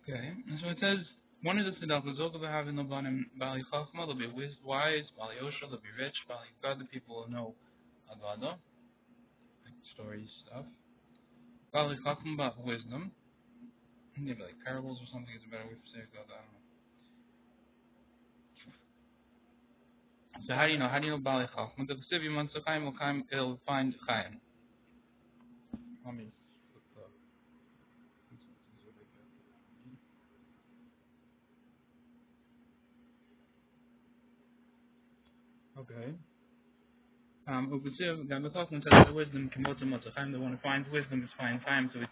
Okay, and so it says one of the tzedakah zok of having no banim bali chachma, they'll be wise, bali yosha, they'll be rich, bali god, the people will know agada, like stories stuff. Bali chachma about wisdom, maybe like parables or something is a better way to say agada. I don't know. So how do you know? How do you know bali chachma? The Siv you want to chaim will chaim, it'll find chaim. Let me flip the. Okay. Ubisiv, the Chacham says that wisdom kimotim motzachim. The one who finds wisdom is find time. So it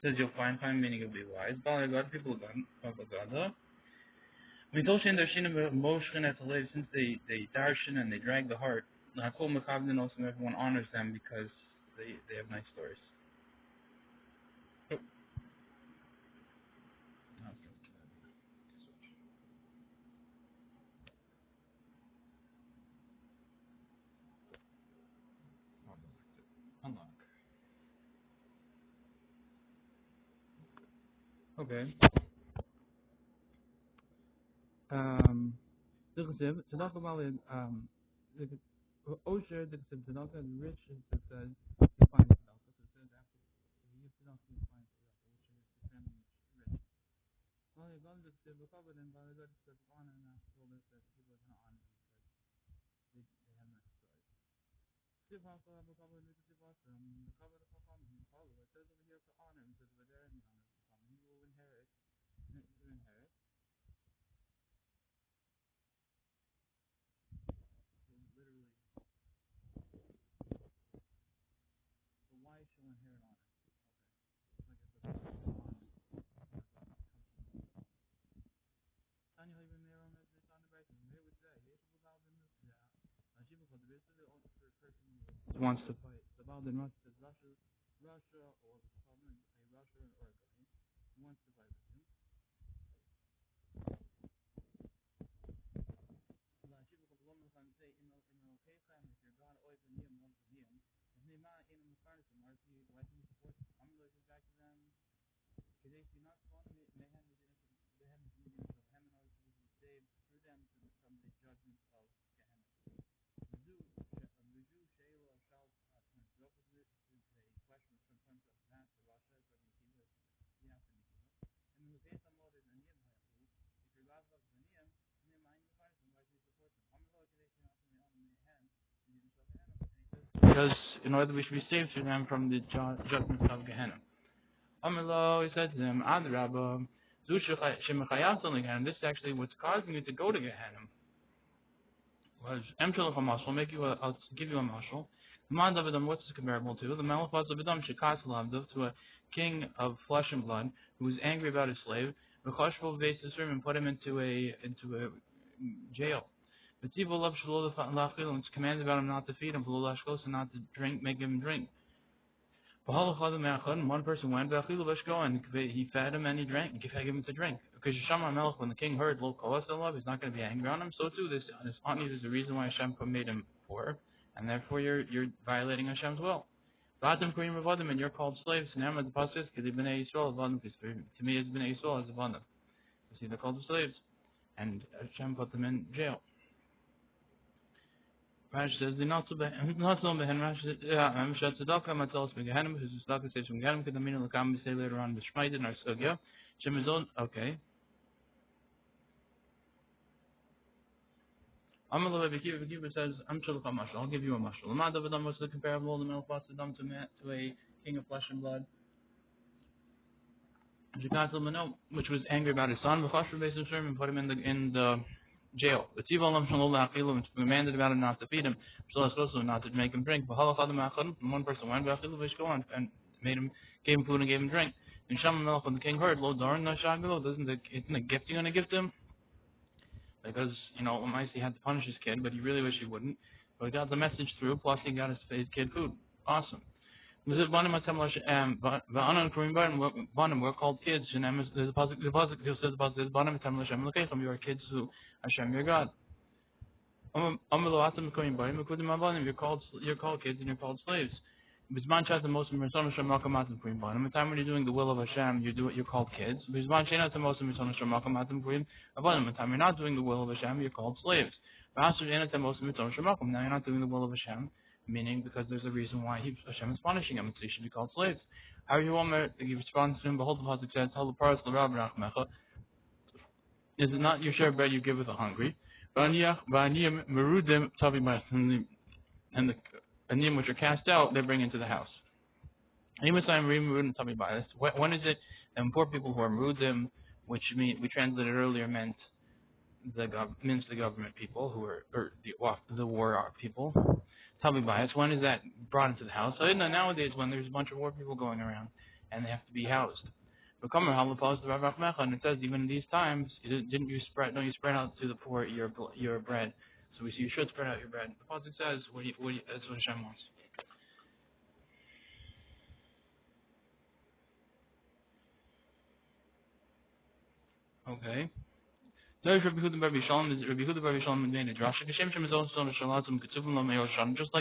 says you'll find time, meaning you'll be wise. Bali God, people of God. We told you in their shin of motion at the live since they darshan and they drag the heart. Hakol mekavdin also everyone honors them because they have nice stories. Oh, unlock. Okay. Tzedakah Bali Osher Tzedakah rich it says you find tzedakah. So it says after you give tzedakah you find tzedakah. Osher is the family rich. Bali God is the Baba and Bali God is honor and after all this that people are gonna honor them because they have nice stories. Sivaka Baba Baba is the Baba the Baba the Papa and Paulo. It says over here to honor him, says over there and honor him. He will inherit. So literally, the wife shall inherit honor. Okay. So I guess that's Tanya even there on the on the back and they would say, "Yes, without them, yeah." She because this is the only person who wants to fight. The Baldin Russia says Russia or a Russia or a guy who wants to fight with him. She because the woman can say in the okay time if you're God always in him, once in him. If they not in the furnace, why do you support? I'm going to back to them because they see not one they have the community of Haman or to be saved through them from the judgment of Gehenna. The Jew Shayla shall the opposite is a question from terms of that to Russia from Nikiva, the after Nikiva. And in the case of Moses and Yim Hayahu, if your God loves the Niyam, in your mind you find them, why do you support them? I'm not going to say not in the hand, and you shall Gehenna. Because in order we should be saved through them from the judgment of Gehenna. Amelo, he said to them, Adrabah, this is actually what's causing you to go to Gehenna. Was I'll make you I'll give you a mashal. What's this comparable to? The Malafaz of Adam Shekasalavdov to a king of flesh and blood who was angry about his slave, and put him into a jail. But it's commanded about him not to feed him, and not to drink, make him drink. One person went and he fed him and he drank and gave him to drink. Because Yisham Melech, when the king heard Lo Kolas, he's not going to be angry on him. So too, this ani is the reason why Hashem made him poor, and therefore you're violating Hashem's will. Vadim Kurim Avadim, and you're called slaves. And the pasuk is Bnei Yisrael Avadim. To me, it's Bnei Yisrael as Avadim. You see, they're called the slaves, and Hashem put them in jail. Rashi says the not so behen Rashi says tzedakah matzos begehenim because tzedakah says from gehenim kedamina lekam we say later on b'shmaid in our sugya shemizon okay. Amal Bekiva says I'm sure I'll give you a mashal. Lamad Adam was the comparable the melchas Adam to a king of flesh and blood. Which was angry about his son, and put him in the jail. The it's commanded about him not to feed him, also not to make him drink. And one person went and made him, gave him food and gave him drink. And Shama when the king heard, Lo Doran no Shagalo, isn't a gift you're going to give to him? Because, Maisi had to punish his kid, but he really wished he wouldn't. But he got the message through, plus he got his kid food. Awesome. We're called kids. There's a positive who says about this. You are kids who Hashem your God. You're called kids and you're called slaves. Bisman Chat the most Mitzvah Shamakamat Purim. In the time when you're doing the will of Hashem, you're called kids. Bisman Shena the most Mitzvah Shamakamat Purim. In the time you're not doing the will of Hashem, you're called slaves. Now you're not doing the will of Hashem, meaning because there's a reason why Hashem is punishing him, so you should be called slaves. How are you Omer? You respond to him. Behold, the pasuk says, "Tell the paras l'rab rachmecha." Is it not your share of bread you give with the hungry? V'aniyim merudim tavi b'as, and the aniyim which are cast out, they bring into the house. When is it and poor people who are merudim, which we translated earlier meant the government people who are or the war people. Tavi bias. When is that brought into the house? So nowadays, when there's a bunch of war people going around and they have to be housed. But come and it says even in these times, don't you spread out to the poor your bread. So we see you should spread out your bread. The pasuk says that's what Hashem wants. Okay. Just like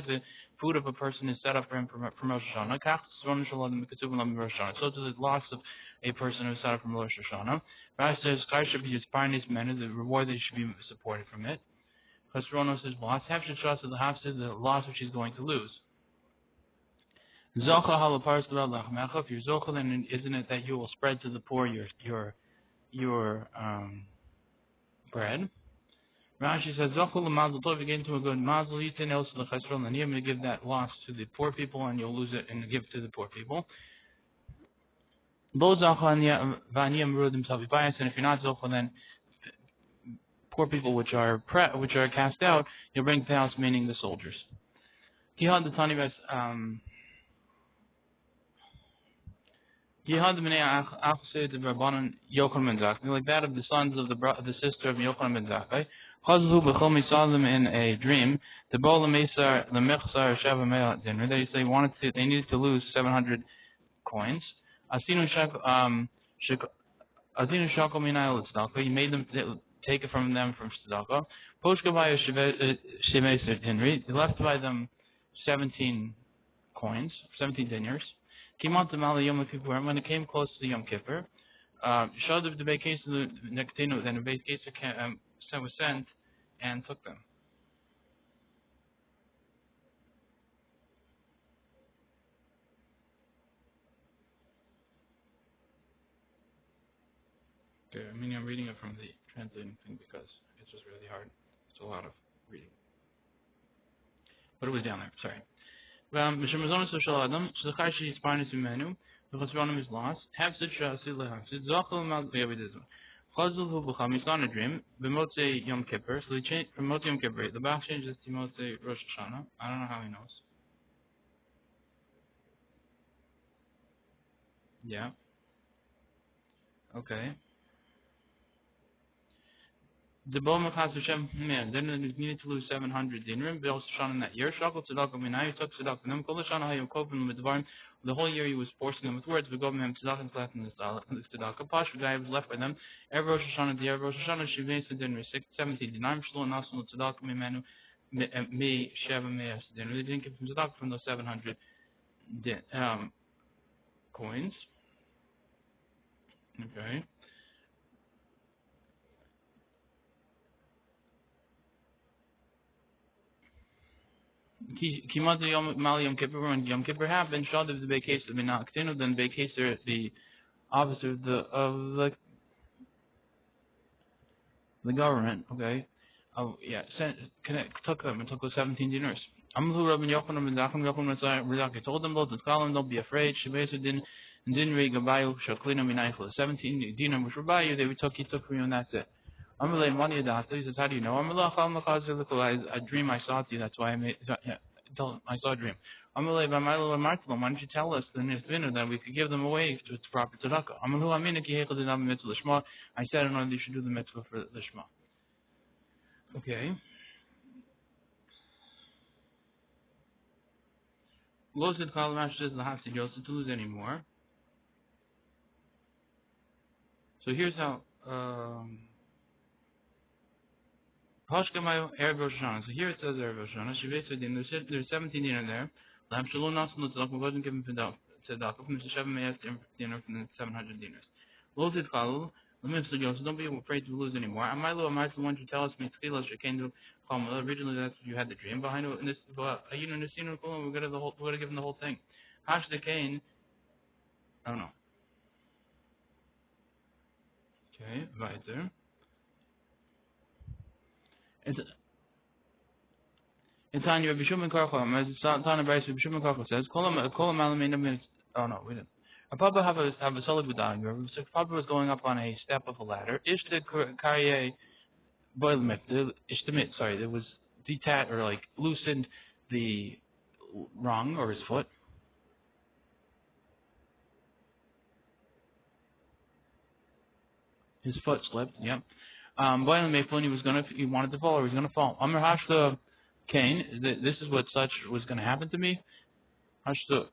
the food of a person is set up for him from Rosh Hashanah, so does the loss of a person who is set up from Rosh Hashanah. Rashi says, the reward that should be supported from it. Chesronos is loss. The loss which he's going to lose. If you're zocha, then isn't it that you will spread to the poor your bread? Rashi says, "Zochul mazel tov." You get into a good mazel, yitin el l'chesron, and you're going to give that loss to the poor people, and you'll lose it and give to the poor people. Lo zochul v'aniyim merudim tavi bias, and if you're not zochul, then poor people which are cast out, you'll bring to the house, meaning the soldiers. Kihad the tani bes. Like that of the sons of the sister of Yochanan ben Zakkai. We saw them in a dream. They say they needed to lose 700 coins. He made them take it from them from tzedakah. He left by them 17 coins, 17 dinars. When it came close to the Yom Kippur, the Beit Keser, then the Beit Keser was sent and took them. Okay, I'm reading it from the translating thing because it's just really hard. It's a lot of reading. But it was down there, sorry. Is lost. Have such he's on a dream. Yom Kippur. So he changed from Motze Yom Kippur. The Bach changes to Motze Rosh Hashanah. I don't know how he knows. Yeah. Okay. The Boma Hashem, man, then it needed to lose 700 dinrim. Rosh Hashanah in that year. Shakal tzedakah minai. He took tzedakah from them. Kol Hashanah hayom kovim midvarim. The whole year he was forcing them with words. V'govim hem tzedakah left in the tzedakah. Pash v'gay was left by them. Every Rosh Hashanah, the Rosh Hashanah shivei dinrim 17 dinrim. Shlo nasul tzedakah mimenu me sheva me'as dinrim. They didn't give him tzedakah from those 700 coins. Okay. Yom Kippur, when Yom Kippur happened, Shadav the Beit Keser B'Naktinu, then Beit Keser, the officer of the government, okay, took them and took those 17 dinars. Amlu Rabbi Yochanan ben Zakkai told them both, don't be afraid. Shebeser didn't read Gabayu Shaklina Minaychla. 17 dinar which were by you, he took from you, and that's it. Amalei Mani Adata. He says, how do you know? A dream I saw to you. That's why I saw a dream. Amalei Vamailo Martelo. Why don't you tell us that we could give them away to its proper tzedakah? Amalu Aminiki Hekel Dinam Mitzvah Lishma. I said in order you should do the mitzvah for Lishma. Okay. Lozid Kalamash says the Hasi Joseph to lose anymore. So here's how. So here it says Erev Rosh Hashanah. There's 17 in there. Lam Shalom Nasan Tzedakah wasn't given tzedakah from the 7 mayas dinner from the 700 dinars. Lo Tidchalu, so don't be afraid to lose anymore. Amailu Amai the one to tell us Mitzkilas Shekendru Chama. Originally that's you had the dream behind it. In this Nisinu Kulam, we're gonna give him the whole thing. Hash the Kain, oh no. Okay, weiter. In Tanya, Rabbi Shimon Karcham, as Tanya Bryce, Rabbi Shimon Karcham says, Kolam Alamin. Oh no, we didn't. A Papa have a solid Budan. So Papa was going up on a step of a ladder. Ishta Karye Boilmit, Ishtamit, sorry, it was detached or like loosened the rung or his foot. His foot slipped, yep. Boilmit, when he wanted to fall or he was going to fall. Amr Hashta Cain, this is what such was going to happen to me. Hashta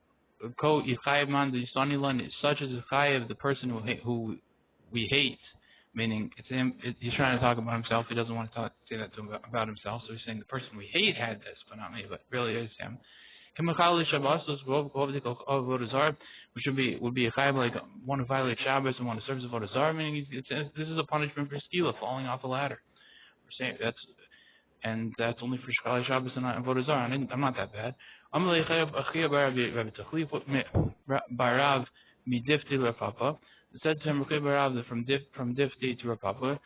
Ko Yichayev Man the Yisanilan is such as Yichayev, the person who we hate, meaning it's him. He's trying to talk about himself. He doesn't want to say that to him about himself. So he's saying the person we hate had this, but not me. But really, it's him. Kamachali Shabbos which would be a chayav like one who violates Shabbos and one who serves the Vodazar. Meaning this is a punishment for skila, falling off a ladder. We're saying that's only for Shkali Shabbos and Avodah Zarah. I'm not that bad. Amalei Chayav Achia Barav Midifti Rapapa. It said to him, Barav from Difti to Rapapa.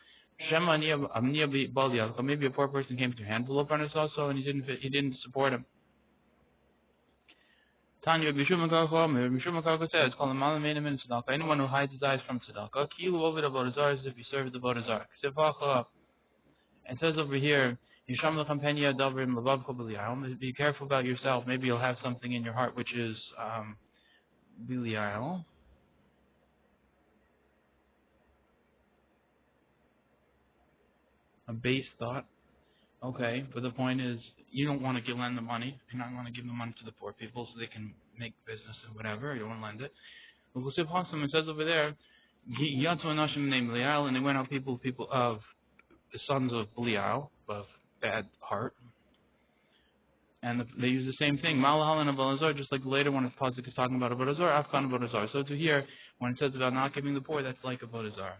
Shema Amnia Baldial. Maybe a poor person came to hand below Parnas also, and he didn't support him. Tanya Bishum says, call him Malam Menamin Tzedakah. Anyone who hides his eyes from Tzedakah, Kilu over the Avodah Zarah as if he served the Avodah Zarah. It says over here, be careful about yourself. Maybe you'll have something in your heart which is Bilial. A base thought. Okay, but the point is, you don't want to lend the money. You're not going to give the money to the poor people so they can make business and whatever. You don't want to lend it. It says over there, and they went out people of the sons of Belial, of bad heart. And they use the same thing. Malahal and Avodah, just like later when the pasuk is talking about Avodah Zarah, Afkan Avodah Zarah. So to here, when it says about not giving the poor, that's like Avodah Zarah.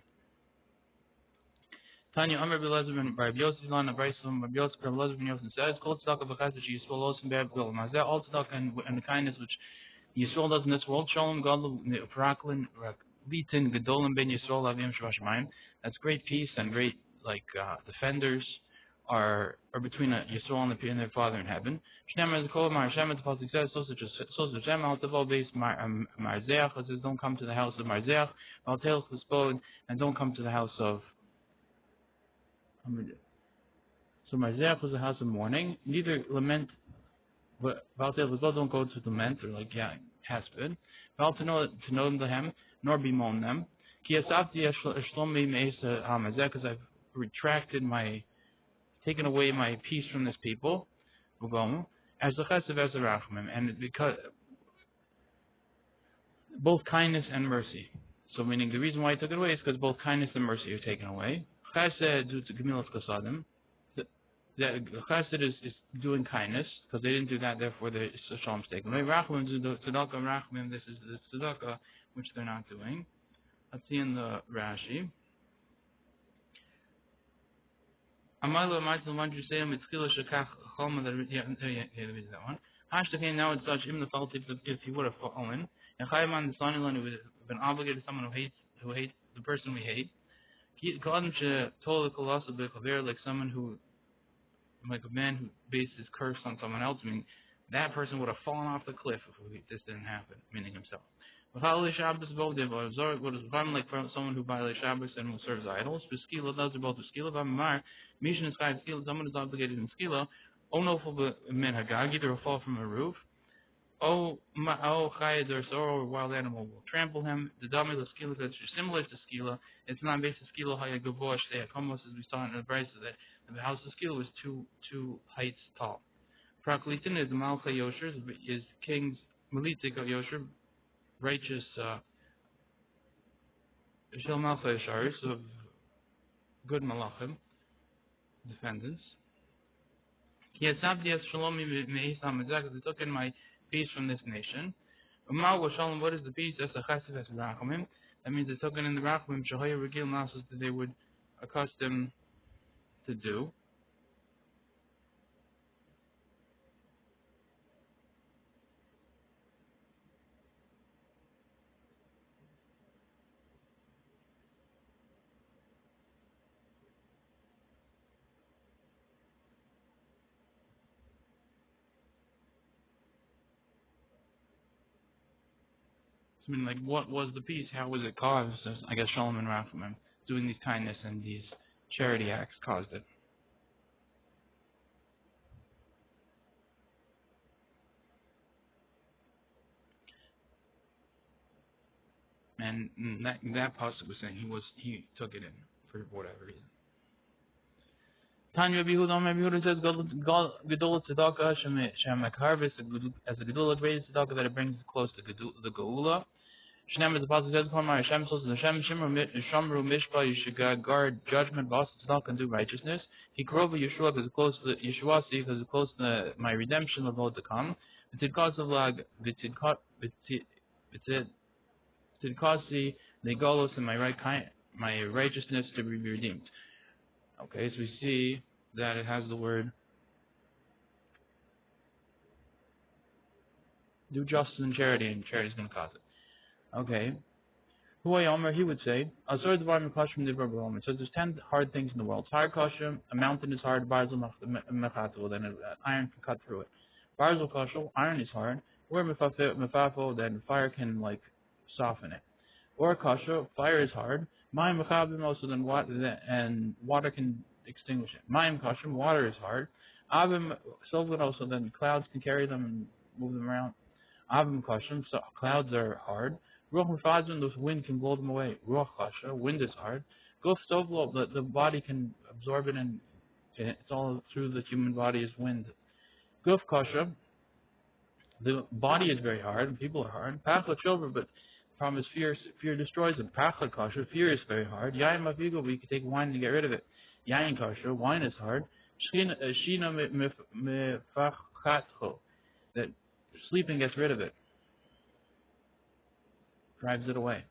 Tanya Amr B'Lezer ben Rabbi Yosef Lan Abraisim Rabbi Yosef ben Lezer ben Yosef says, "Kol tzedakah v'chesed sheyisrael osim be'avgol." Mazeh all tzedakah and the kindness which Yisrael does in this world. Shalom gadol paraklin litin gedolim ben Yisrael avim shvashamayim. That's great peace and great defenders are between Yisrael and their Father in heaven. Shneimar the Kol Mar Hashem, the pasuk says, "So Hashem al tavo beis Marzeach," it says, "Don't come to the house of Marzeach, al telch v'spod," and don't come to the house of. So Marzeach was a house of mourning. Neither lament, but don't go to lament or haspid. Val to know them, nor bemoan them. Ki asafti Shlomo me'esa Marzeach, because I've taken away my peace from this people. As the chesed as the rachamim, and because both kindness and mercy. So meaning the reason why he took it away is because both kindness and mercy are taken away. Chesed due to gemilas kasadim. The chesed is doing kindness because they didn't do that, therefore the shalom is taken away. Rachamim do the tzedakah and rachamim. This is the tzedakah which they're not doing. Let's see in the Rashi. Amalu Martin Wandru Sayam it's Kila Shakach Cholma that one. Hashtag now it's such even the fault if he would have fallen. And Chayman the Sanilan who has been obligated to someone who hates the person we hate. Like someone who, like a man who based his curse on someone else. I mean, that person would have fallen off the cliff if this didn't happen, meaning himself. What is like someone who violates Shabbos and who serves idols? Skila does both skila. Mishan is skila. Someone is obligated in skila. No men hagag, either a fall from a roof. Chayed or a wild animal will trample him. The dami of skila that's similar to skila. It's not based on skila hayagavosh. They had almost as we saw in the Brisa that the house of skila was two heights tall. Praklitin is the malcha yosher, is king's malitik yosher, righteous shel malcha yosharis of good malachim, defendants. He has sabdi as shalomi me'isam mezak. They took in my peace from this nation. What is the peace? That means the token in the Rachamim Shahaya Regil Nasos that they would accustom to do. So, I mean, like, what was the peace? How was it caused? I guess Shalom and Rachamim doing these kindness and these charity acts caused it. And that pasuk was saying he took it in for whatever reason. Tanya Rabbi Yehuda says Gedul Tzedakah Shem Harvest as a Gedul greatest Tzedakah that it brings close to the Geula. Shnem is the pasuk says Kol Mar Hashem says Hashem Shamru Mishpah you should guard judgment, boss Tzedakah and do righteousness. He Krova Yeshua because it's close to Yeshua because it's close to my redemption of all to come. V'tidkos of lag Tidkasi the Golos and my righteousness to be redeemed. Okay, so we see that it has the word do justice and charity is going to cause it. Okay. Huay Omer, he would say, Azor Dvar Mekashim Divra B'Omer. It says there's 10 hard things in the world. Hard Kashim, a mountain is hard, Barzel Mechatul, then iron can cut through it. Barzel Kashim, iron is hard. Or Mefafo, then fire can like soften it. Or Kasha, fire is hard. Mayim Mechabim also, then and water can extinguish it. Mayim Kashim, water is hard. Avim Silvan also, then clouds can carry them and move them around. Avim Kashim, so clouds are hard. Ruach Mefazim, the wind can blow them away. Ruach Kasha, wind is hard. Guf Sovlo, the body can absorb it, and it's all through the human body is wind. Guf Kasha, the body is very hard, people are hard. Pachla children, but the problem is fear destroys them. Pachla Kasha, fear is very hard. Yayin Mafigo, we can take wine to get rid of it. Yayin Kasha, wine is hard. Shina Mefachatcho, that sleeping gets rid of it. Drives it away.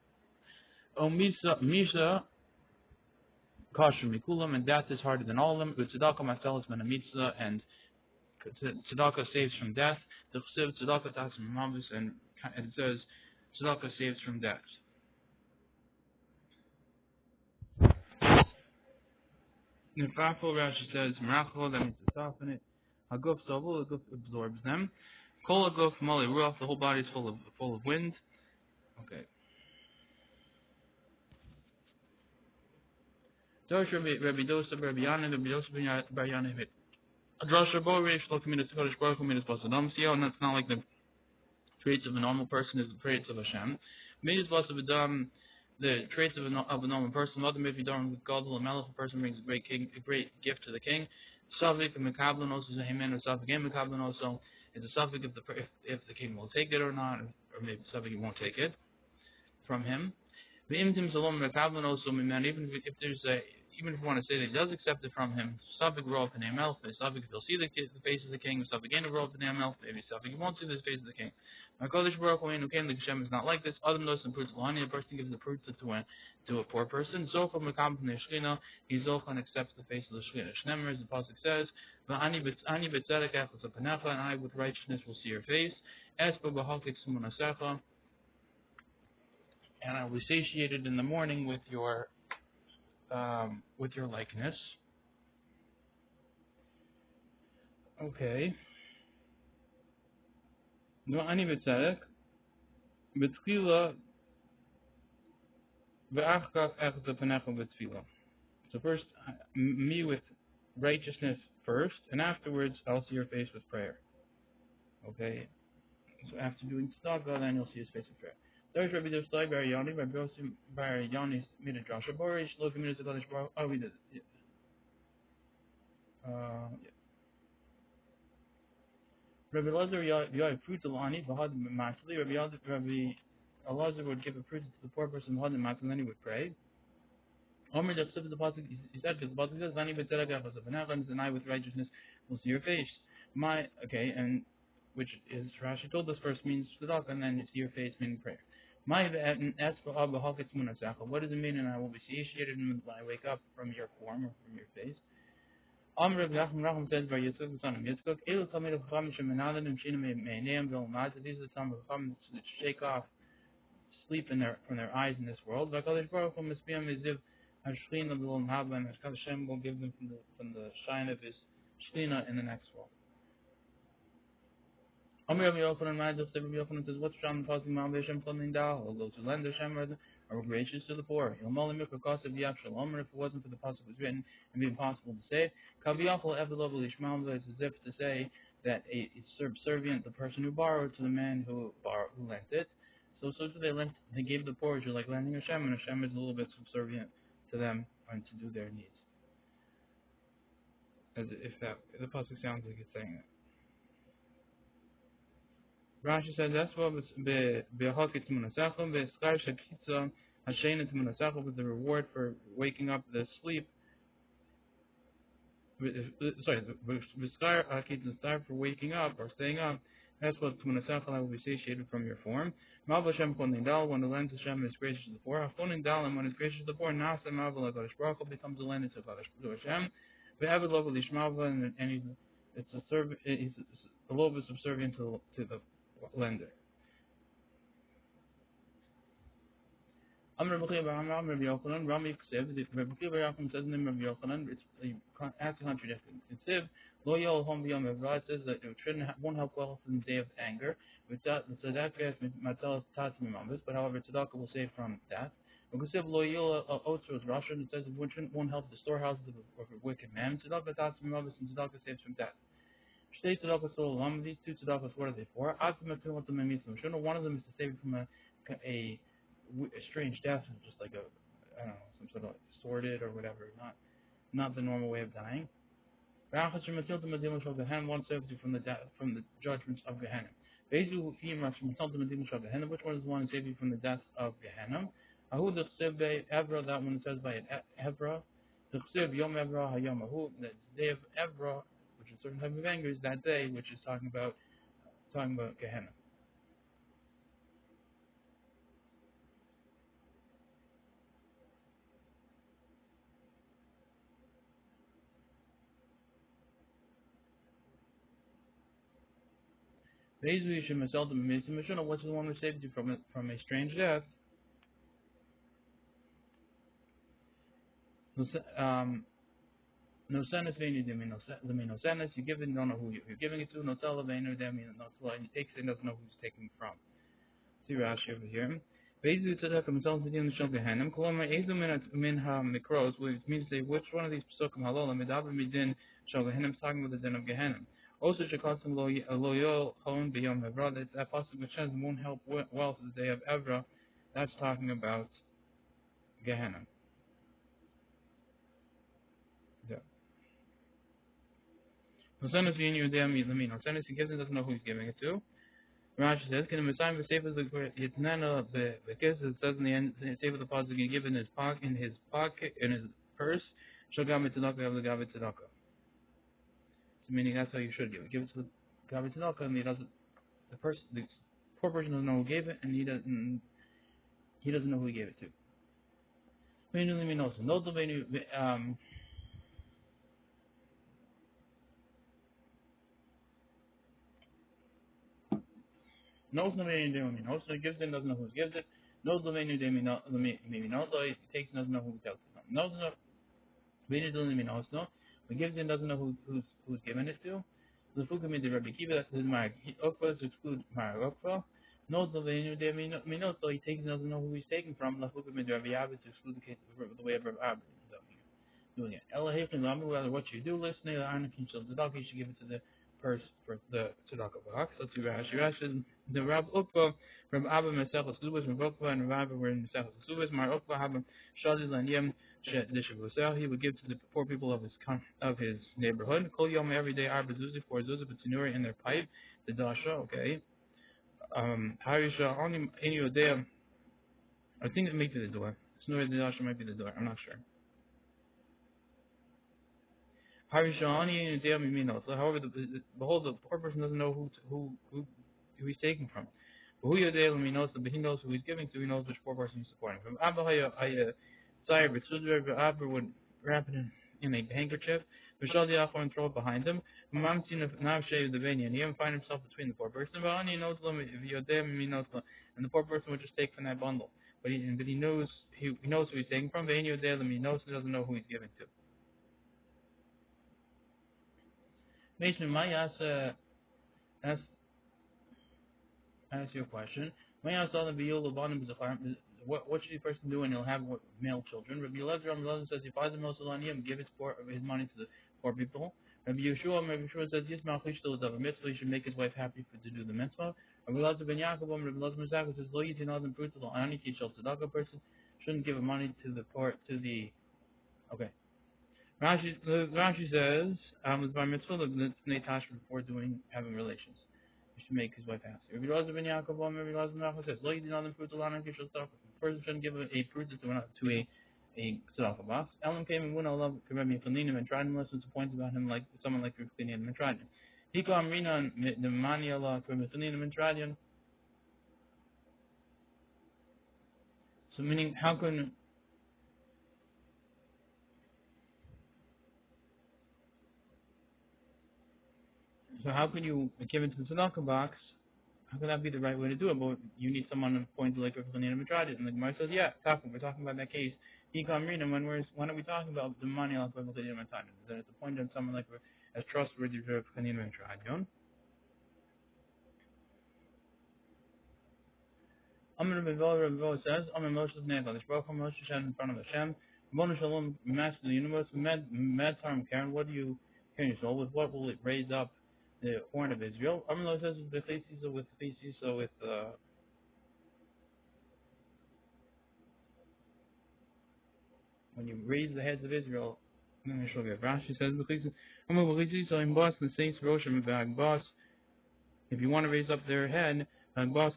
Misha Kasha Mikulam, and death is harder than all of them. But Tzedakah Maselis Menamitza, and Tzedakah saves from death. The Chsiv Tzedakah Tasim Mavis, and it says Tzedakah saves from death. Nefafo Rashi says Merachol, that means to soften it. Haguf Sovul, the guf absorbs them. Kol Haguf Mali Ruach, the whole body is full of wind. Okay. Dosh Rabbi Dosa Rabbi Yana Rabbi Dosa Bar Yana hit. Drasha Borish Lokaminus Kodesh Baruch Minus Basadam Sio, and that's not like the traits of a normal person is the traits of Hashem. Midas Basabadam, the traits of a normal person. Mother Mifidarim with God the Melech, a person brings a great gift to the king. Safik and Mekablan also is a Haman, or Safik and Mekablan also is a Safik if the king will take it or not, or maybe Safik won't take it from him. The Imtim Salom Mekablan also, even if there's even if you want to say that he does accept it from him, Safik Rov and Amelch, Safik he'll see the face of the king, Safik again Rov and Amelch, maybe Safik he won't see the face of the king. HaKadosh Baruch Hu came the Hashem is not like this. Adam knows some fruits. A person gives the fruit to a poor person. Zocha Mekam from the Shechina, he Zocha and accepts the face of the Shechina. Shnemer, as the pasuk says, V'ani b'tzedek echas apanecha, and I with righteousness will see your face. Espa b'halkik sumonasecha, and I will be satiated in the morning with your likeness. Okay. V'ani b'tzedek b'tchila v'achkach echas apanecha b'tfila. So first, me with righteousness first, and afterwards I'll see your face with prayer. Okay? So after doing tzedakah, then you'll see his face with prayer. There's Rabbi Dostai Bar Yoni, Rabbi Yossi Bar Yoni made a Joshua Borish, look at minutes of Kodesh Baruch. Oh, we did it. Yeah. Rabbi Lazar Yoy fruit alani, Bahad Matzli, Rabbi Elazar would give a fruit to the poor person, Bahad Matzli, and then he would pray. Omer the pasuk, he said, because the pasuk says, "Zani b'tzedek echas apanecha," and I with righteousness will see your face. And which is Rashi told us first means tzedakah, and then it's your face meaning prayer. My as for Abba Haketz Munasacha, what does it mean? And I will be satiated when I wake up from your form or from your face. Amr Racham Racham says by Yitzchak the son of Yitzchak, Elu Tamid of Chacham Shemenalim Shina Meineim Vilmaz. These are the Tamid of Chacham that shake off sleep from their eyes in this world. V'Kadosh Baruch Hu Mispiyam Miziv Hashchin of the Lom Haba, and Hashem will give them from the shine of His Shechina in the next world. Amr Rabbi Yochanan, Rabbi Yochanan says, what's Sham causing Ma'am Hashem plumbing down? All those who lend Hashem are gracious to the poor. Yomali Mikra Kosav Yav Shalom, and if it wasn't for the pasuk was written, it'd be impossible to say. Kaviyachol Evelov Lishmael, it's as if to say that it's subservient, the person who borrowed, to the man who lent it. So they gave the poor, you're like lending Hashem, and Hashem is a little bit subservient to them and to do their needs. As if the pasuk sounds like it's saying that. Rashi says that's what behakit munasachim beschar shakitza hashein munasachim, with the reward for waking up the sleep. Sorry, beschar hakitza for waking up or staying up. That's what munasachim will be satiated from your form. Mal Hashem konin dal, when the lens Hashem is gracious to the poor. Hakonin dal, and when it's gracious to the poor, nasa mavel Hakadosh Baruch Hu becomes a lens to Hashem. Ve'avad lo v'lishmava, and it's a servant. He's a little bit subservient to the lender. Amr Rabbi Yochanan, Rami Ksiv, Rabbi Yochanan says in the name of Yochanan, it's has a contradiction. Ksiv, Lo Yol Hom B'Yom Evra, it says that it won't help well in the day of anger. With that, Tzedakah Matel Tatzim Imambis, but however, Tzedakah will save from that. Ksiv Lo Yol Otzros Rasha, it says it won't help the storehouses of a wicked man. Tzedakah Tatzim Imambis, and Tzedakah saves from that. These two tzedakahs, what are they for? One of them is to save you from a strange death, just like some sort of sordid or whatever, not the normal way of dying. One saves you from the judgments of Gehenna. Which one is the one who saves you from the deaths of Gehenna? That one it says by Evra. The day of Evra, which is a certain type of anger, is that day, which is talking about Gehenna. Which is the one who saves you from a strange death? No sense you give it, don't know who you're giving it to. No tell he takes it, doesn't know who's taking from. See Rashi over here. Which means to say which one of these psukim halol medaber midin shel Gehenna is talking about the din of Gehenna. Also, shekasim lo yol chon b'yom Evra. That pasuk which says won't help well to the day of Evra. That's talking about Gehenna. Yeah. No sense in you there means no sense he gives it, doesn't know who he's giving it to. Rashi says, "Can the Messiah be safe as it's none of the kiss?" It says in the end, save of the pasuk, he give in his pocket, in his purse. Shagam tzedakah, have the gav tzedakah. Meaning that's how you should give it. Give it to the gav tzedakah, and the poor person doesn't know who gave it, and he doesn't know who he gave it to. Knows the menu de knows so he gives it, doesn't know who gives it. Knows the menu de maybe knows so he takes, doesn't know who tells it. Knows the menu de knows no, but gives it, doesn't know who's given it to. The Fukum de Rabbi Kiva, that is Mar Okva, to exclude Mar Okva. Knows the menu de knows so he takes, doesn't know who he's taking from. The Fukum de Rabbi Abba, to exclude the case of the way of Rabbi Abba. Doing it. Whether what you do, listening to Anakin Shil Tzedakah, you should give it to the purse for the tzedakah box. So to Rashi, the Rab Ukva, Rab Abba Mesechus Subas, Rab Ukva and Rab Abba were in Mesechus Subas. Mar Ukva Haba Shadil and Yem Dishavusel. He would give to the poor people of his neighborhood. Kol Yom, every day Arba Zuzi for Zuzi Batinuri in their pipe. The Dasha, okay. Harisha only any day. I think it might be the door. Snuri the Dasha might be the door. I'm not sure. However, behold, the poor person doesn't know who he's taking from. But he knows who he's giving to. He knows which poor person he's supporting. From Abba Sire, Abba would wrap it in a handkerchief. Vishal Yachor and throw it behind him. Mamtin of Navshay the Vanian. He even find himself between the poor person. But he knows them if and the poor person would just take from that bundle. But he knows who he's taking from. But he knows he doesn't know who he's giving to. Mason, my ask ask you a question. My ask all the Viola bottom is what should a person do when he'll have male children? Rabbi Elazar says he buys the most on him, give his money to the poor people. Rabbi Yeshua says yes, Malchish of a mitzvah, he should make his wife happy to do the mitzvah. Rabbi Elazar ben Yaakov, Rabbi Elazar ben Yaakov says lo yitin adam fruit to the ani teach tzedakah person shouldn't give money to the poor to the okay. Rashi says, with by mitzvah, the Natash before having relations. He should make his wife happy. Rabbi Elazar ben Yaakov, Rabbi Elazar ben Yaakov says, "Lo yidin adam fruit alana kishul tzedakah." The person shouldn't give a fruit to a tzedakah box. Elam came and went all of Rabbi Yefaninim and tried him unless it's points about him like someone like Rabbi Yefaninim and tried him. Hiko amrina the mani Allah Rabbi Yefaninim and tried him. So meaning, how can you give it to the tzedakah box? How could that be the right way to do it? But you need someone to point to like Rav Chanina Midrash. And the Gemara says, yeah, we're talking about that case. When are we talking about the money like Rav Chanina Midrash? Then it's a point on someone like as trustworthy as Rav Chanina Midrash. Amr Rabbi says, Amr Moshe's Nechal. This Baruch Moshe said in front of Hashem, Mona Shalom, Master of the universe, Med Taram Karen, what do you care your soul? With what will it raise up the horn of Israel? Amr says with feces, so with when you raise the heads of Israel, Rashi says, so in boss the saints Roshim boss, if you want to raise up their head, and boss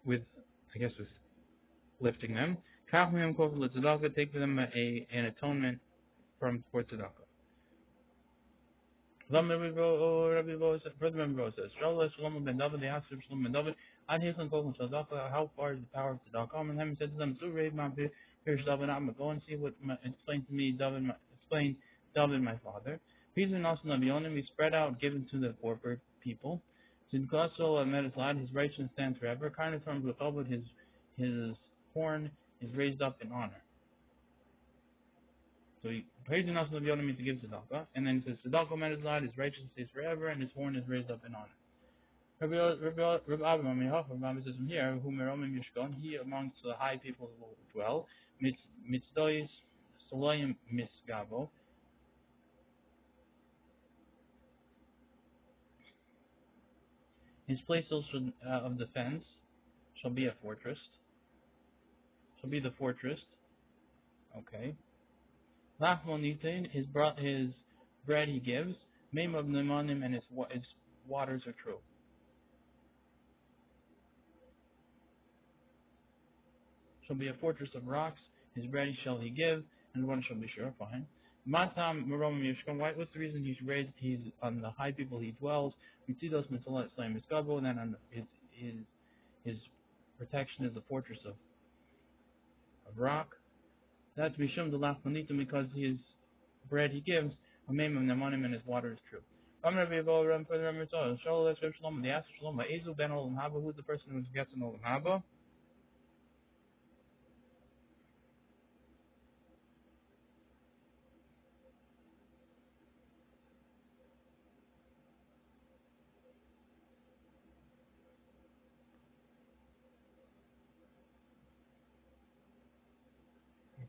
with lifting them, take for them an atonement from for tzedakah. Rabbi Bo says, Shlomo ben David, they asked Shlomo ben David, how far is the power of tzedakah? And he said to them, go and see what explain to me, explain David, my father. Peace and also Nabionim, he spread out, given to the poor people. Since Glasol met his lad, his righteousness stands forever. Kind of from the his horn is raised up in honor. So he prays in us the means to give tzedakah, and then he says tzedakah met his lad, his righteousness stays forever, and his horn is raised up in honor. Rabbi Abba says from here, who meromim yishkon, he amongst the high people who will dwell, mitzdois solayim misgabo. His place also of defense shall be a fortress. Shall be the fortress. Okay. Lachmonitin, his bread he gives. Mem of nemanim, and his waters are true. Shall be a fortress of rocks. His bread shall he give, and one shall be sure. Fine. Matam Merom Yishkon. What's the reason he's raised? He's on the high people he dwells. Mitzidos Mitzalat Slam Miskabo, and then on his protection is the fortress of rock. That's Mishum the Lachmonitim, because his bread he gives, Amem of Nemanim, and his water is true. They asked Shlomo, Ezu ben Olam Haba, who's the person who gets an Olam Haba?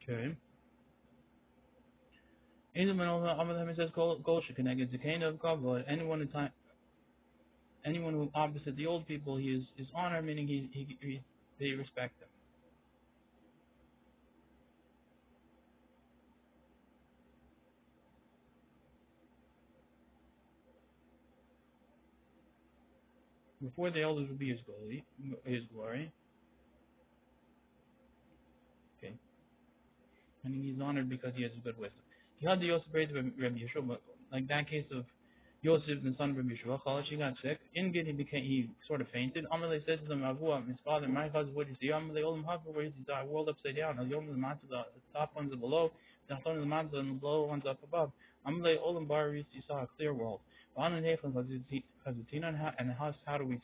Okay. Ezu ben Olam Haba, he says, Kol Shekeneged Zekain of Kavod, anyone who opposite the old people, he is honor, meaning they respect him. Before the elders would be his glory. Okay. And he's honored because he has good wisdom. You had the Yosef praise Rabbi Yeshua, but like that case of Yosef, the son of Rabbi Yeshua, Chalash, he got sick. In Gid, he sort of fainted. Amalei said to them, Avua, his father, my cousin, what did you see? Amalei Olam Hava, where is he? I whirled upside down. Al Yom the top ones are below, the Chon the Matzah, and the below ones up above. Amalei Olam Bar, you saw a clear world. Anan Hechon, Kazutina, and how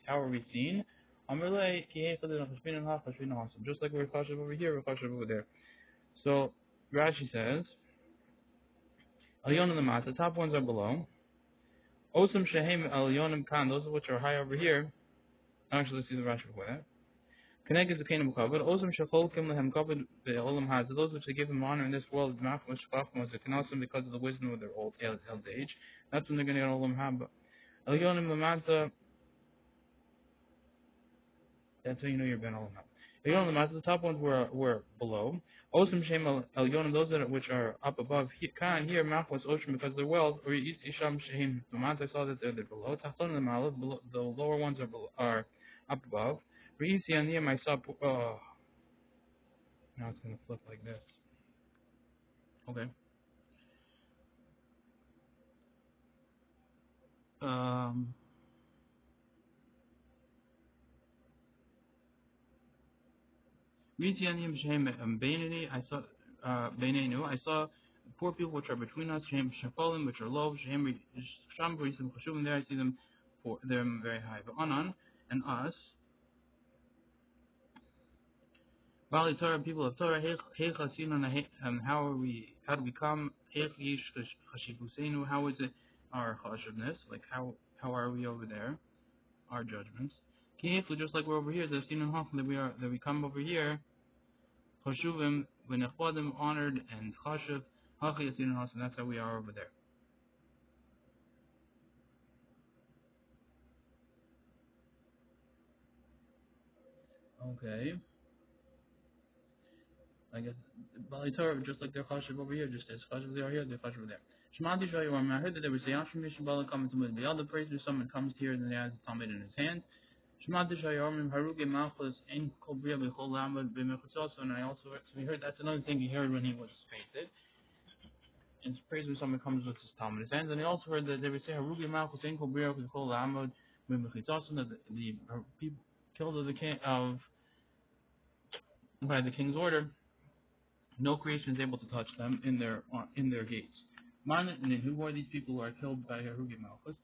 are we seen? Amalei, Ki Hechon, Chashvin and Hach, Chashvin and Hashem. Just like we're Chashav over here, we're Chashav over there. So, Rashi says, Elyon and the Mat, the top ones are below. Osam Shehem Elyonim Kan, those of which are high over here. Actually, let's see the Rashi before that. Connect is the kingdom of Kavod. Osam Shechol Kim Lehem Kavod Be'olam Haz, those which they give him honor in this world, Machmas Shchachmas, they can also because of the wisdom of their old age. That's when they're going to get Olam Haba. Elyonim Lamata, that's how you know you're Ben Olam Haba. Elyonim Lamata, the top ones were below. Osam Shem Elyonim, those which are up above. Kan here Machmas Ocean because they're wells. Or Isham Shehem Lamata, I saw that they're below. Tachton and Malav, the lower ones are up above. Reisi Aniyam, I saw. Oh, now it's going to flip like this. Okay. Reisi Aniyam Shehem Beinani, I saw. Beinenu, I saw poor people which are between us. Shehem Shafolim, which are low. Shehem Sham Risim Chashuvim, there I see them. They're very high. But Anan and us. Bali Torah, people of Torah, how do we come? How is it our chashivness? Like how are we over there? Our judgments. Just like we're over here, that we come over here. Chashuvim, v'nechvadim, honored and chashiv. And that's how we are over there. Okay. I guess Bali Torah, just like they're chashiv over here, just as chashiv they are here, they're chashiv over there. Shmati Shayom, I heard that they were saying, Ashram Yishabala coming to the other praise, someone comes here and he has a Talmud in his hand. Shmati Shayom, Haruge Malchus, En Kobria Bechol Lamad B'Mechutzos, and I also, so we heard, that's another thing he heard when he was fainted. And praise when someone comes with his Talmud in his hands. And he also heard that they would say, Haruge Malchus, En Kobria Bechol Lamad B'Mechutzos, that the people killed of the king, by the king's order. No creation is able to touch them in their gates. And then who are these people who are killed by Harugi Malchus?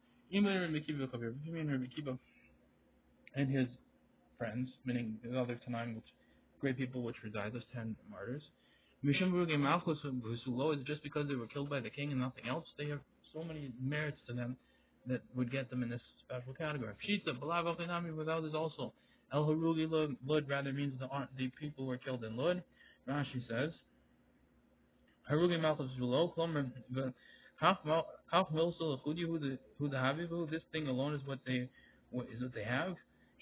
And his friends, meaning the other Tanaim, which great people which reside, those 10 martyrs. Mishum Harugi Malchus is just because they were killed by the king and nothing else. They have so many merits to them that would get them in this special category. Pshita, Balavachinami, without this also. El Harugi Lud rather means the people who were killed in Lud. Rashi says, Harugi Malchus below, Klomer, the half milsul who the habibu, this thing alone is what they have.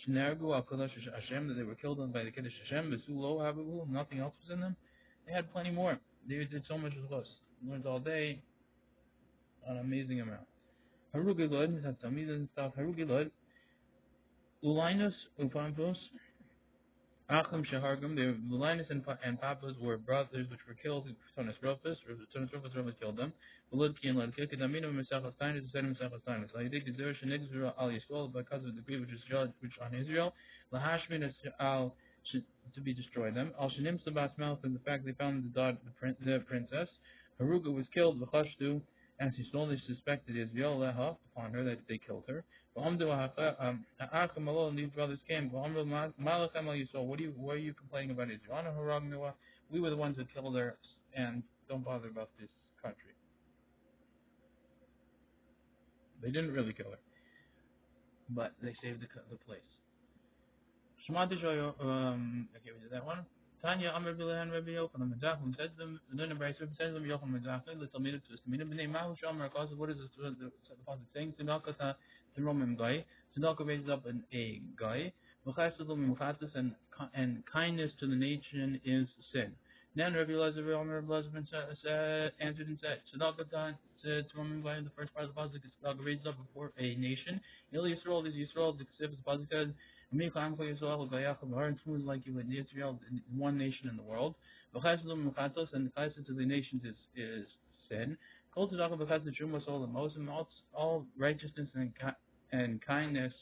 Shinargu al Kodesh Hashem, that they were killed by the Kiddush Hashem, Besulo habibu, nothing else was in them. They had plenty more. They did so much with us. Learned all day, an amazing amount. Harugi Lod, that's Tamid and stuff. Harugi Lod, Ulinus Upampus. Achim Shahargim, the Linus and Papas were brothers which were killed. Tonis Rufus killed them. Beludki and Ladkik, and Aminu Mesachas Tainus, said Mesachas Tainus. Ladik is there, Shenigzura al Yisrael, because of the decree which is judged which on Israel. Lahashmin is al to be destroyed them. Al Shanim Sabas Mouth, and the fact they found the princess. Haruga was killed, Vachashtu, as he slowly suspected Israel, Leha, upon her, that they killed her. And these brothers came. What are you complaining about Israel? We were the ones that killed her, and don't bother about this country. They didn't really kill her, but they saved the place. Okay, we did that one. Tanya Amr Bilan Rabbi Yochanan Medzachim says them, then the Bryce says them Yochanan Medzachim, the Talmud to Talmud Bnei Mahu Shamar cause what is the positive saying? Tzedakah the Roman guy. Tzedakah raises up a guy. And kindness to the nation is sin. Then Rabbi Elazar answered and said, Tzedakah to Roman guy, the first part of the positive is Tzedakah raises up before a nation. Il Yisrael is Yisrael, the Ksif is positive. Like you in Israel, one nation in the world. And the chesed to the nations is sin. Kol tzedakah because the Shumas all righteousness and kindness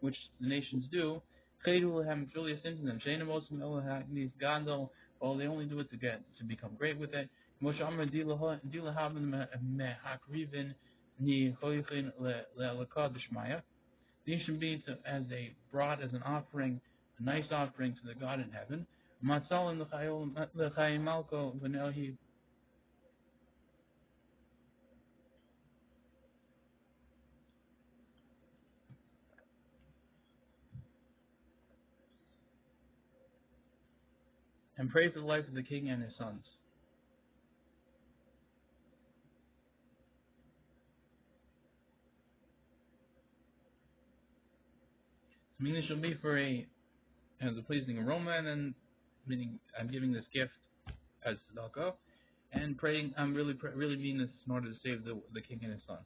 which the nations do. Chedu have truly a sin to them. Sheina mosim these gadol. Well, they only do it to become great with it. Moshe Amar dila haben mehakrivin ni choyichin lekadishmaya. These should be as a brought as an offering, a nice offering to the God in heaven. Matzal l'chayim malko v'nehi, and pray for the life of the king and his sons. I mean, this shall be for the pleasing aroma, and then meaning I'm giving this gift as tzedakah, and praying. I'm really mean this in order to save the king and his sons.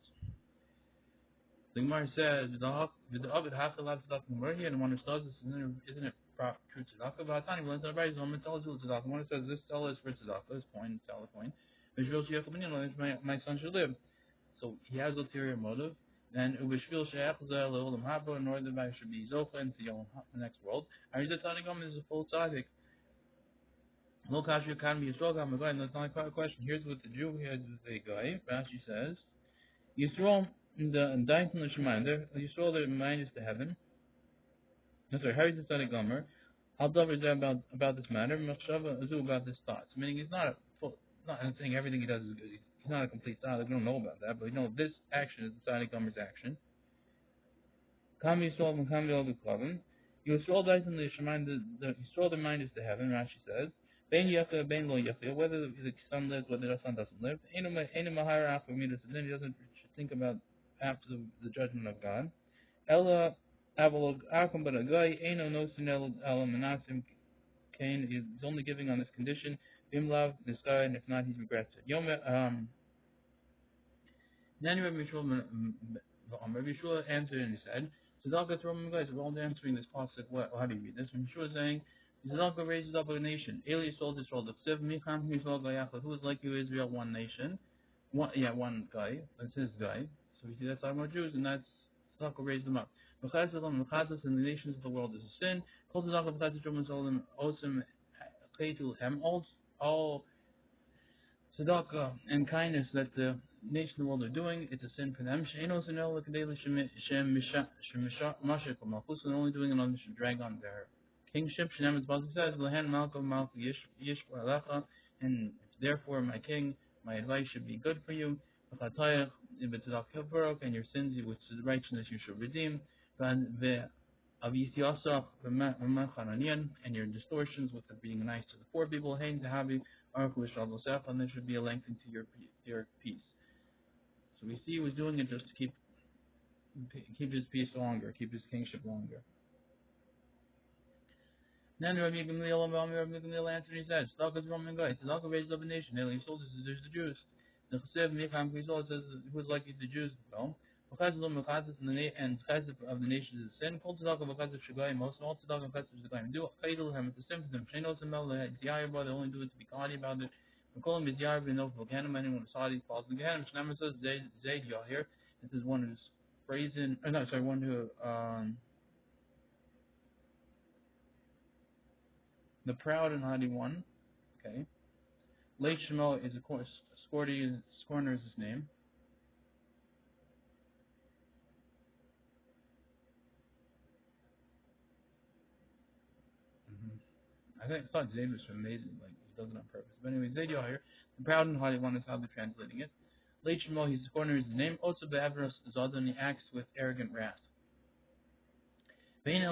The Gemara says, "The Ovid have to love tzedakah more here, and one who does this isn't it true tzedakah?" But Tani, when somebody's on tzedakah, when it says this tell is for tzedakah, this point, tell the point, my son should live. So he has ulterior motive. Then ubishvil she'ach le'olam haba, in order that I should be zocha into the next world. Arizat Tanigam is a full tzaddik. Lo kasher kan be Yisrael gam guy. That's not a question. Here's what the Jew has the guy. Rashi says, Yisrael the Dain Shemaim. Yisrael their mind is to heaven. No, sorry. How is the tzaddik gomer? I'll double about this matter. Machshava azu about this thoughts. Meaning he's not a full. Not I'm saying everything he does is good. He's not a complete tzaddik. We don't know about that, but we know this action is the tzaddik gomer's action. Kam Yisrael and Kam Yisrael Klavim. Yisrael dies in the Shemaim. The Yisrael their mind is to heaven. Rashi says. Ben Yachia, Ben Lo Yachia, whether the son lives, whether the son doesn't live. Enu Mahara after Midas, and then he doesn't think about after the judgment of God. Ella Avalog Akum, but a guy, Eno no Sinel Elam Manasim Cain is only giving on this condition. Bim love this guy, and if not, he regrets it. Then Rabbi Shua answered and he said, Tzedakah Roman guys, we're all answering this pasuk. How do you read this? When Shua is saying, Tzedakah raises up a nation. Eli sold his soul. Who is like you, Israel, one nation? One guy. That's his guy. So we see that's talking about Jews, and that's Tzedakah raised them up. Mechazas in the nations of the world is a sin. Kol Tzedakah v'chazas Roman solim osim chaytul hem. All tzedakah and kindness that the nation of the world are doing, it's a sin for them. She'enos and el l'kadei shem mashik malchus, and only doing it on to drag on their kingship. Shenem as Basra says, lehen malko yishwa alecha, and therefore my king, my advice should be good for you. V'chatayach v'tzedakah and your sins, which is righteousness, you should redeem. Avisiyasach and your distortions with being nice to the poor people. Hein tehavi and there should be a length into your peace. So we see he was doing it just to keep his peace longer, keep his kingship longer. Then Rabbi Gamliel answered and he said, Tzedakah is Roman guy. Tzedakah raises up a nation. Alien soldiers, there's the Jews. The Chesed Micham Krizol says, who is like the Jews? Well, and Chesed of the nations is sin. Kol Tzedakah V'chesed Shagayim, most of all Tzedakah and Chesed Shagayim. Do Chayil Hem, it's a sin for them. Shenos Emel, Ziyah, brother, only do it to be godly about it. We call him Ziyah, we know for Gehenim, anyone who saw these falls in Gehenim. Shnemer says, Zayd Yahir. This is one who's praising, one who, the proud and haughty one. Okay. Late Shemo is, of course, Scorner is his name. I thought Zayd was amazing, like he does it on purpose. But anyway, Zayd Yahir, the proud and haughty one is how they're translating it. Late Shemo, his Scorner is his name. Also, Be'avros Zadon, he acts with arrogant wrath. Vein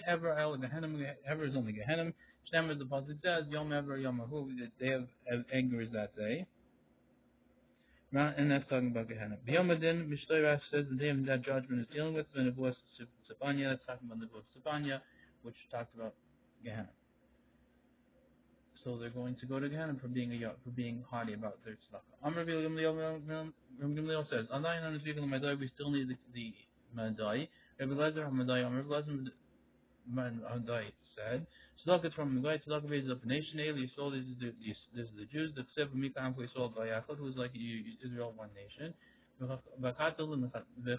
ever el Gehenim, ever is only Gehenim. Shnemer, the Pasuk says, Yom ever, Yom ahu, the day of anger is that day. And that's talking about Gehenna. B'yomadin, Mishlei says the day of that judgment is dealing with the Nebuah Sabanya. That's talking about the Nebuah Sabanya, which talked about Gehenna. So they're going to go to Gehenna for being haughty about their tzedakah. Amr Gamliel says, Adayin on the Madai, we still need the Madai. Rabbi Lezer Madai said, Tzedakah from the guy, tzedakah raises up a nation. You saw this is the Jews. The Ksiv Mikam we saw by Yachud, who was like Israel, one nation. The Chatzal and the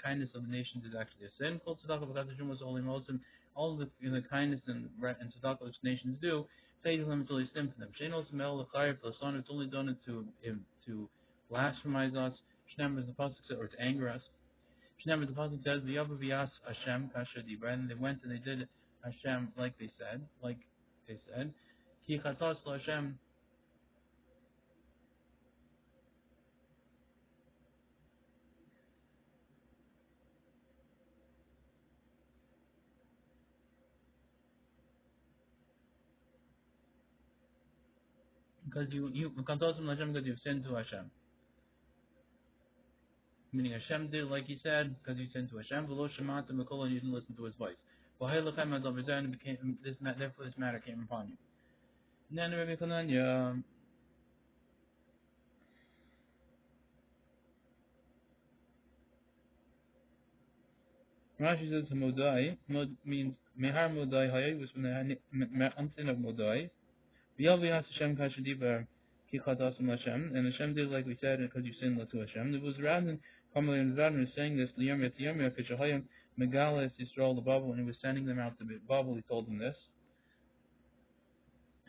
kindness of the nations is actually a sin. Kol tzedakah v'chatzal was only Muslim. All the kindness and tzedakah which nations do, say to them until they sin for them. Shein also mel l'chayr l'son. It's only done it to blasphemize us. Shneim is the pasuk said, or to anger us. Shneim the pasuk says, "V'yavu v'yas Hashem kasher dibra," and they went and they did Hashem like they said. Ki chatos lo Hashem, because you chatos lo Hashem because you've sinned to Hashem. Meaning Hashem did like He said because you sinned to Hashem. V'lo shemata mekol, and you didn't listen to His voice. V'haylechem adol v'zayin, therefore this matter came upon you. Then Rabbi Kananya. Rashi says Modai. Mod means Mehar Modai Hayai was from the unseen of Modai. V'yavi has Hashem kashadibar ki chatasim Hashem, and Hashem did like we said because you sinned to Hashem. There was Radin, Kamal and Radin was saying this Liyam Yatiyam Yakishahayim Megalis Yisrael the Babel, when he was sending them out to Babel, he told them this.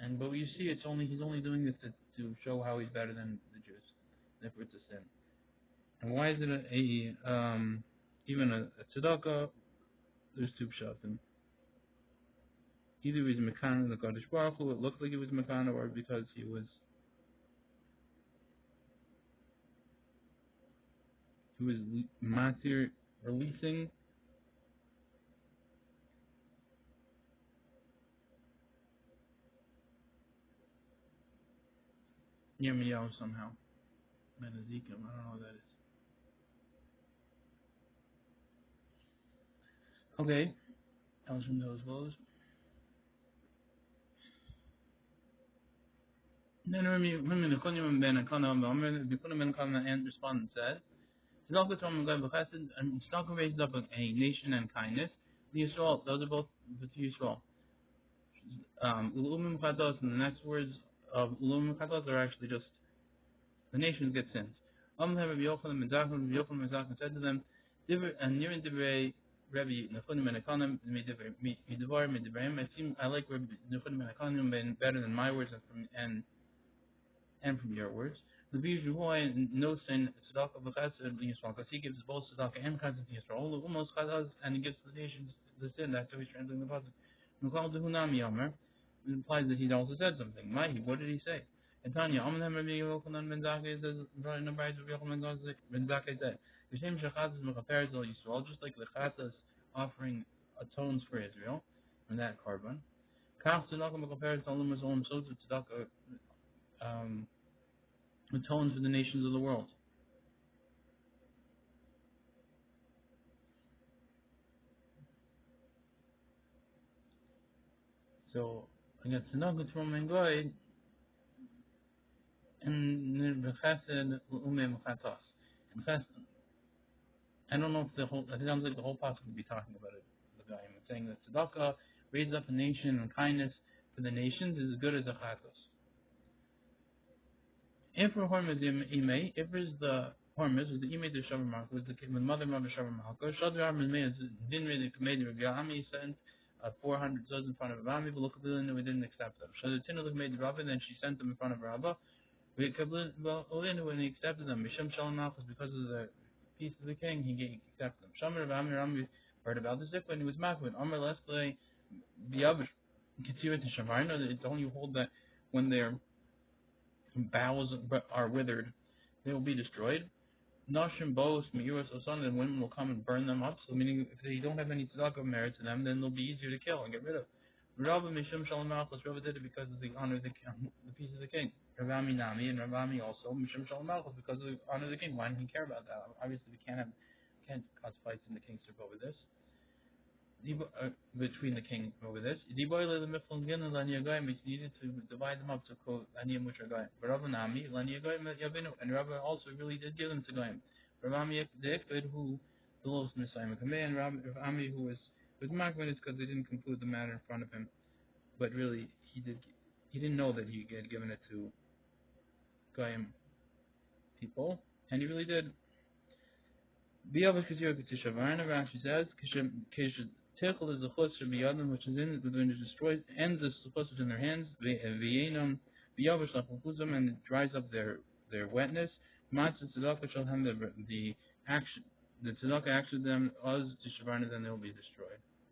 And but you see, he's only doing this to show how he's better than the Jews. Therefore, it's a sin. And why is it even a tzedakah? There's two pshatim. Either he was Mekana the Kadosh Baruch Hu, it looked like he was Mekana, or because he was matir releasing. Yirmiyahu somehow. Menazikim, I don't know what that is. Okay, else from those woes. Then women the Kunyam Ben Akana the Kunyam and responded and said, Tzedakah from God B'chesed, and Tzedakah raised up a nation and kindness. The Yisrael, those are both the Yisrael. Ulumim Chados, and the next words of Ulumim Chados are actually just the nations get sins. Rabbi Yochanan said to them, and Nirin Divrei Rabbi Nechunim and Ekanim Midavar Midavrayim. I like Rabbi Nechunim and Ekanim better than my words and from your words. The Vijhuai no sin tzedakah v'chesed Yisrael, because he gives both tzedakah and chesed to Yisrael. Almost chesed, and he gives the nations the sin. That's how he's translating the pasuk. Mukal dehunami yomer. It implies that he also said something. Mahi, what did he say? And Tanya, Amnam Rabbi Yochanan ben Zakkai says, in the Bible, Rabbi Yochanan ben Zakkai said, V'shem shechazes mechaperes al Yisrael, just like the chazas offering atones for Israel, and that carbon. Kach tzedakah mechaperes al umas olam, so tzedakah atones for the nations of the world. So against tzedakah from Mengoy and Chesed Umem Chatos. And Chesed, I don't know if it sounds like the whole passage would be talking about it. The guy is saying that tzedakah raises up a nation and kindness for the nations is as good as a chatos. If for Hormuz Imei, if is the Hormuz, was the Imei to Shavar Malka, was the mother of Shavar Malka, Shadar Armei didn't really command Rabbi Ami sent 400 sons in front of Rabbi, but look at and we didn't accept them. Shadar Tina made the Rabbi, then she sent them in front of Rabbi. We when he accepted them, Misham Shalom Malchus, because of the peace of the king, he accepted them. Shamar Rabbi heard about this when he was Makvid. Amar Leslie Biavr Ketivit to Shavar. No, it's only you hold that when their boughs are withered, they will be destroyed. Nashim Bos Meiras Osan, and women will come and burn them up. So meaning if they don't have any tzedakah merit to them, then they'll be easier to kill and get rid of. Rabbi Mishum Shalom Malchus, Rabbi did it because of the honor of the peace of the king. Rabbi Nami and Rabbi also Mishum Shalom Malchus because of the honor of the king. Why didn't he care about that? Obviously we can't cause fights in the kingship over this. Between the king over this. It's needed to divide them up to quote Aniyam which are Goyim. But Rabbi Nami, and Rabbi also really did give them to Goyim. Rabbi who the lowest Messiah and Rabbi Ami who was Makman is because they didn't conclude the matter in front of him. but really he didn't know that he had given it to Goyim people, and he really did. Bba Basra Rashi says, Tichel is the chutz biyadam which is in when it destroys, and the chutz is in their hands, v'yenam biyavish lachukuzam, and it dries up their wetness. Matzah tzedakah shall have the action, the tzedakah action them as tishavarna, then they will be destroyed.